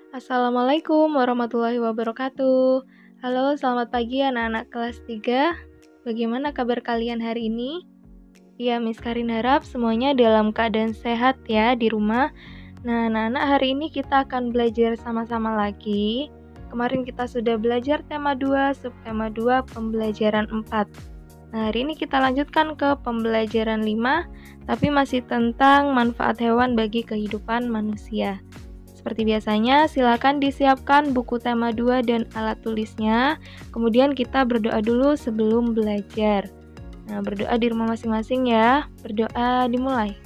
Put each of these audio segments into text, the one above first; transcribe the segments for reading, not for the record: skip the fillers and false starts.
Assalamualaikum warahmatullahi wabarakatuh. Halo, selamat pagi anak-anak kelas 3. Bagaimana kabar kalian hari ini? Ya, Miss Karin harap semuanya dalam keadaan sehat ya di rumah. Nah, anak-anak, hari ini kita akan belajar sama-sama lagi. Kemarin kita sudah belajar tema 2, subtema 2, pembelajaran 4. Nah, hari ini kita lanjutkan ke pembelajaran 5, tapi masih tentang manfaat hewan bagi kehidupan manusia. Seperti biasanya, silakan disiapkan buku tema 2 dan alat tulisnya. Kemudian kita berdoa dulu sebelum belajar. Nah, berdoa di rumah masing-masing ya. Berdoa dimulai.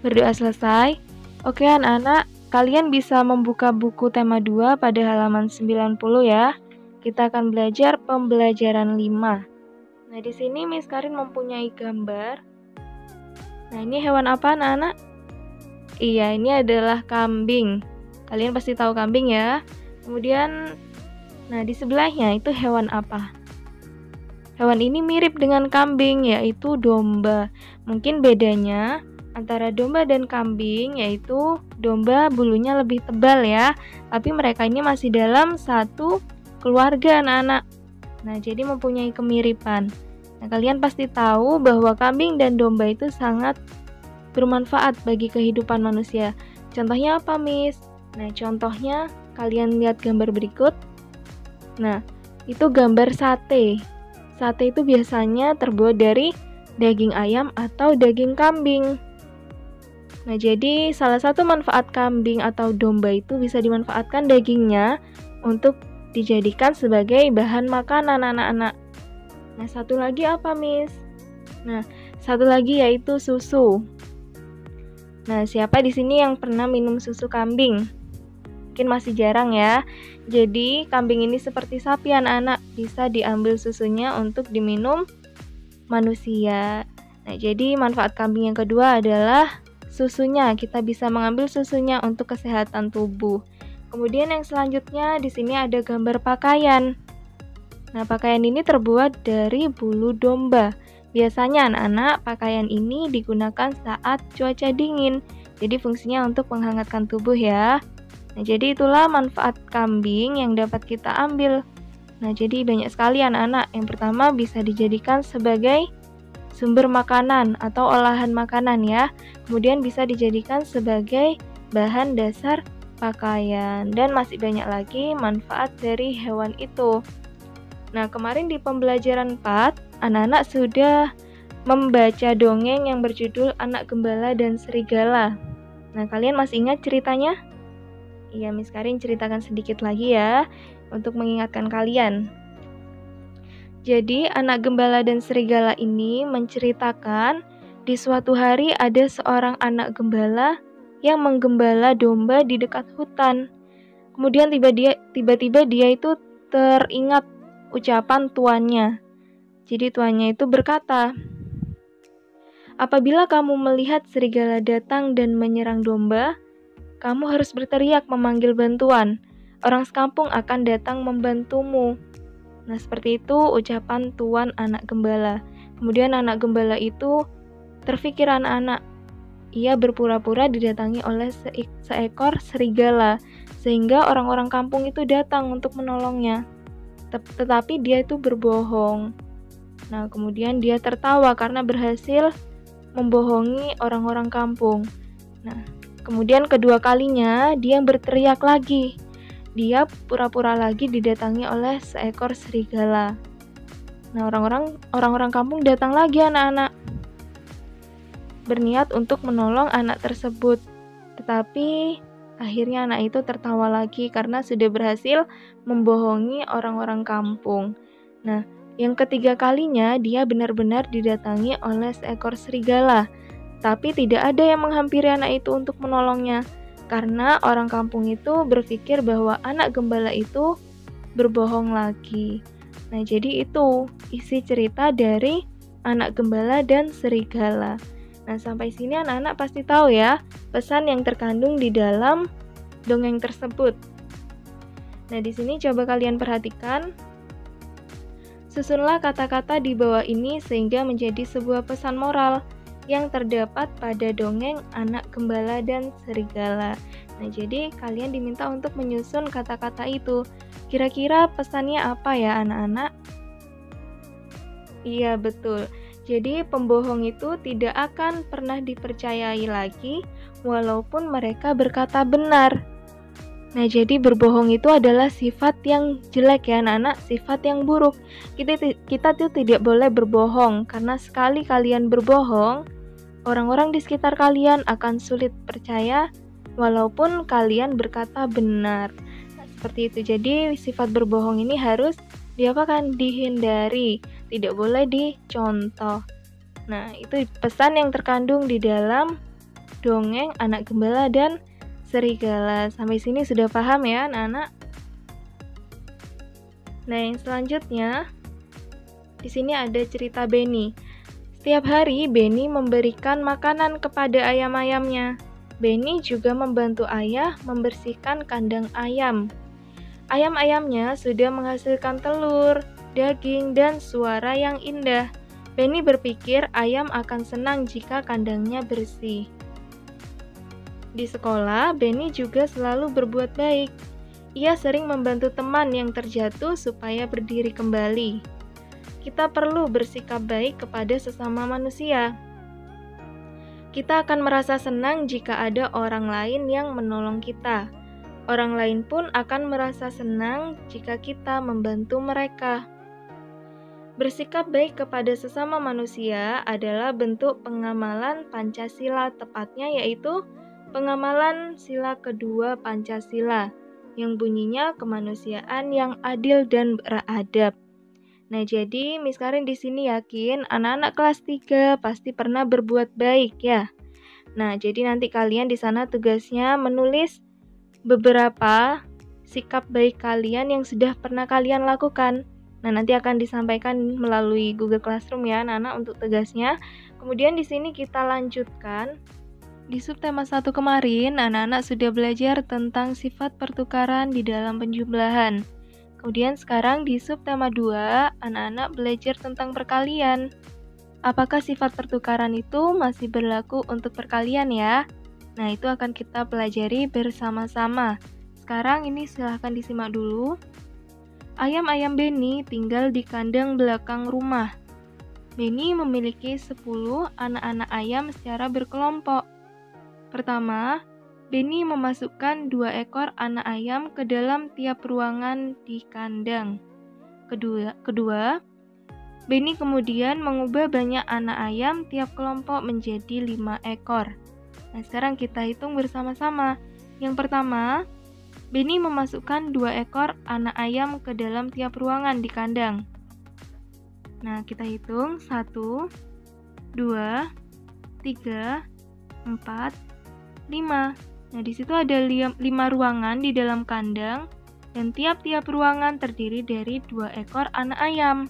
Berdoa selesai. Oke anak-anak, kalian bisa membuka buku tema 2 pada halaman 90 ya. Kita akan belajar pembelajaran 5. Nah, di sini Miss Karin mempunyai gambar. Nah, ini hewan apa anak-anak? Iya, ini adalah kambing. Kalian pasti tahu kambing ya. Kemudian, nah di sebelahnya itu hewan apa? Hewan ini mirip dengan kambing, yaitu domba. Mungkin bedanya antara domba dan kambing, yaitu domba bulunya lebih tebal ya. Tapi mereka ini masih dalam satu keluarga anak-anak. Nah, jadi mempunyai kemiripan. Nah, kalian pasti tahu bahwa kambing dan domba itu sangat bermanfaat bagi kehidupan manusia. Contohnya apa, Miss? Nah, contohnya kalian lihat gambar berikut. Nah, itu gambar sate. Sate itu biasanya terbuat dari daging ayam atau daging kambing. Nah, jadi salah satu manfaat kambing atau domba itu bisa dimanfaatkan dagingnya untuk dijadikan sebagai bahan makanan anak-anak. Nah, satu lagi apa, Miss? Nah, satu lagi yaitu susu. Nah, siapa di sini yang pernah minum susu kambing? Mungkin masih jarang ya. Jadi, kambing ini seperti sapi anak-anak, bisa diambil susunya untuk diminum manusia. Nah, jadi manfaat kambing yang kedua adalah susunya. Kita bisa mengambil susunya untuk kesehatan tubuh. Kemudian yang selanjutnya di sini ada gambar pakaian. Nah, pakaian ini terbuat dari bulu domba. Biasanya anak-anak, pakaian ini digunakan saat cuaca dingin. Jadi fungsinya untuk menghangatkan tubuh ya. Nah, jadi itulah manfaat kambing yang dapat kita ambil. Nah, jadi banyak sekali anak-anak. Yang pertama bisa dijadikan sebagai sumber makanan atau olahan makanan ya. Kemudian bisa dijadikan sebagai bahan dasar pakaian. Dan masih banyak lagi manfaat dari hewan itu. Nah, kemarin di pembelajaran 4, anak-anak sudah membaca dongeng yang berjudul Anak Gembala dan Serigala. Nah, kalian masih ingat ceritanya? Iya, Miss Karin ceritakan sedikit lagi ya, untuk mengingatkan kalian. Jadi, Anak Gembala dan Serigala ini menceritakan di suatu hari ada seorang anak gembala yang menggembala domba di dekat hutan. Kemudian tiba-tiba dia itu teringat ucapan tuannya. Jadi tuannya itu berkata, "Apabila kamu melihat serigala datang dan menyerang domba, kamu harus berteriak memanggil bantuan. Orang sekampung akan datang membantumu." Nah, seperti itu ucapan tuan anak gembala. Kemudian anak gembala itu terfikir anak-anak. Ia berpura-pura didatangi oleh seekor serigala, sehingga orang-orang kampung itu datang untuk menolongnya. Tetapi dia itu berbohong. Nah, kemudian dia tertawa karena berhasil membohongi orang-orang kampung. Nah, kemudian kedua kalinya dia berteriak lagi. Dia pura-pura lagi didatangi oleh seekor serigala. Nah, orang-orang kampung datang lagi anak-anak, berniat untuk menolong anak tersebut. Tetapi akhirnya anak itu tertawa lagi karena sudah berhasil membohongi orang-orang kampung. Nah, yang ketiga kalinya dia benar-benar didatangi oleh seekor serigala. Tapi tidak ada yang menghampiri anak itu untuk menolongnya. Karena orang kampung itu berpikir bahwa anak gembala itu berbohong lagi. Nah, jadi itu isi cerita dari Anak Gembala dan Serigala. Nah, sampai sini anak-anak pasti tahu ya pesan yang terkandung di dalam dongeng tersebut. Nah, di sini coba kalian perhatikan. Susunlah kata-kata di bawah ini sehingga menjadi sebuah pesan moral. yang terdapat pada dongeng Anak Gembala dan Serigala. Nah, jadi kalian diminta untuk menyusun kata-kata itu. Kira-kira pesannya apa ya anak-anak? Iya, betul. Jadi pembohong itu tidak akan pernah dipercayai lagi walaupun mereka berkata benar. Nah, jadi berbohong itu adalah sifat yang jelek ya anak-anak, sifat yang buruk. Kita tuh tidak boleh berbohong, karena sekali kalian berbohong, orang-orang di sekitar kalian akan sulit percaya walaupun kalian berkata benar. Nah, seperti itu. Jadi sifat berbohong ini harus dihindari, tidak boleh dicontoh. Nah, itu pesan yang terkandung di dalam dongeng Anak Gembala dan Serigala. Sampai sini sudah paham ya anak-anak? Nah, yang selanjutnya di sini ada cerita Benny. Setiap hari Benny memberikan makanan kepada ayam-ayamnya. Benny juga membantu ayah membersihkan kandang ayam. Ayam-ayamnya sudah menghasilkan telur, daging, dan suara yang indah. Benny berpikir ayam akan senang jika kandangnya bersih. Di sekolah, Benny juga selalu berbuat baik. Ia sering membantu teman yang terjatuh supaya berdiri kembali. Kita perlu bersikap baik kepada sesama manusia. Kita akan merasa senang jika ada orang lain yang menolong kita. Orang lain pun akan merasa senang jika kita membantu mereka. Bersikap baik kepada sesama manusia adalah bentuk pengamalan Pancasila, tepatnya yaitu pengamalan sila kedua Pancasila, yang bunyinya kemanusiaan yang adil dan beradab. Nah, jadi Miss Karin di sini yakin anak-anak kelas 3 pasti pernah berbuat baik ya. Nah, jadi nanti kalian di sana tugasnya menulis beberapa sikap baik kalian yang sudah pernah kalian lakukan. Nah, nanti akan disampaikan melalui Google Classroom ya anak-anak untuk tugasnya. Kemudian di sini kita lanjutkan. Di subtema 1 kemarin, anak-anak sudah belajar tentang sifat pertukaran di dalam penjumlahan. Kemudian sekarang di subtema 2, anak-anak belajar tentang perkalian. Apakah sifat pertukaran itu masih berlaku untuk perkalian ya? Nah, itu akan kita pelajari bersama-sama. Sekarang ini silahkan disimak dulu. Ayam-ayam Benny tinggal di kandang belakang rumah. Benny memiliki 10 anak-anak ayam secara berkelompok. Pertama, Benny memasukkan 2 ekor anak ayam ke dalam tiap ruangan di kandang. Kedua, Benny kemudian mengubah banyak anak ayam tiap kelompok menjadi 5 ekor. Nah, sekarang kita hitung bersama-sama. Yang pertama, Benny memasukkan 2 ekor anak ayam ke dalam tiap ruangan di kandang. Nah, kita hitung 1, 2, 3, 4, 5. Nah, di situ ada 5 ruangan di dalam kandang dan tiap-tiap ruangan terdiri dari 2 ekor anak ayam.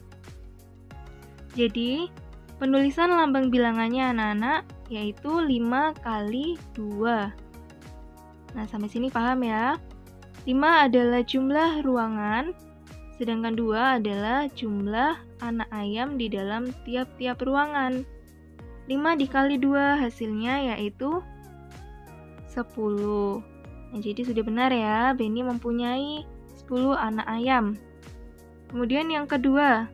Jadi, penulisan lambang bilangannya anak-anak yaitu 5 kali 2. Nah, sampai sini paham ya? 5 adalah jumlah ruangan, sedangkan 2 adalah jumlah anak ayam di dalam tiap-tiap ruangan. 5 dikali 2 hasilnya yaitu 10. Nah, jadi sudah benar ya, Benny mempunyai 10 anak ayam. Kemudian yang kedua,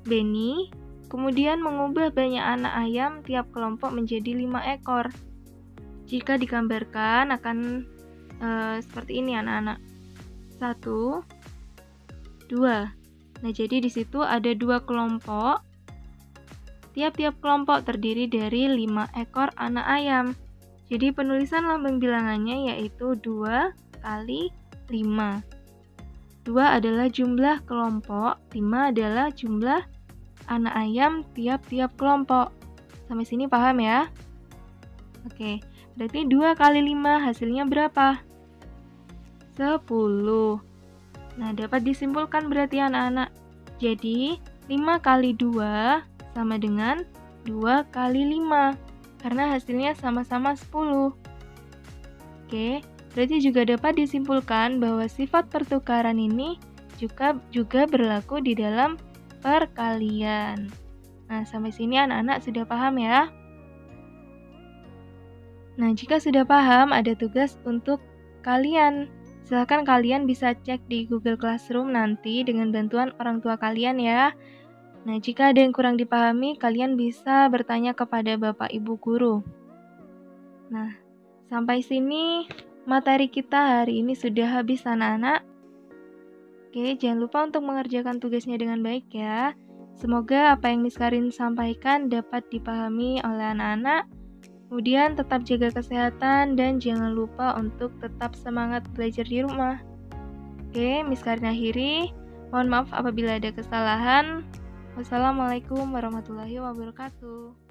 Benny kemudian mengubah banyak anak ayam tiap kelompok menjadi 5 ekor. Jika digambarkan akan seperti ini anak-anak. 1, 2. Nah, jadi di situ ada 2 kelompok. Tiap-tiap kelompok terdiri dari 5 ekor anak ayam. Jadi penulisan lambang bilangannya yaitu 2 kali 5. 2 adalah jumlah kelompok, 5 adalah jumlah anak ayam tiap-tiap kelompok. Sampai sini paham ya? Oke, berarti 2 kali 5 hasilnya berapa? 10. Nah, dapat disimpulkan berarti anak-anak. Jadi, 5 kali 2 sama dengan 2 kali 5. Karena hasilnya sama-sama 10. Oke, berarti juga dapat disimpulkan bahwa sifat pertukaran ini juga berlaku di dalam perkalian. Nah, sampai sini anak-anak sudah paham ya? Nah, jika sudah paham, ada tugas untuk kalian. Silahkan kalian bisa cek di Google Classroom nanti dengan bantuan orang tua kalian ya. Nah, jika ada yang kurang dipahami, kalian bisa bertanya kepada Bapak Ibu Guru. Nah, sampai sini materi kita hari ini sudah habis anak-anak. Oke, jangan lupa untuk mengerjakan tugasnya dengan baik ya. Semoga apa yang Miss Karin sampaikan dapat dipahami oleh anak-anak. Kemudian tetap jaga kesehatan dan jangan lupa untuk tetap semangat belajar di rumah. Oke, Miss Karin akhiri. Mohon maaf apabila ada kesalahan. Wassalamualaikum warahmatullahi wabarakatuh.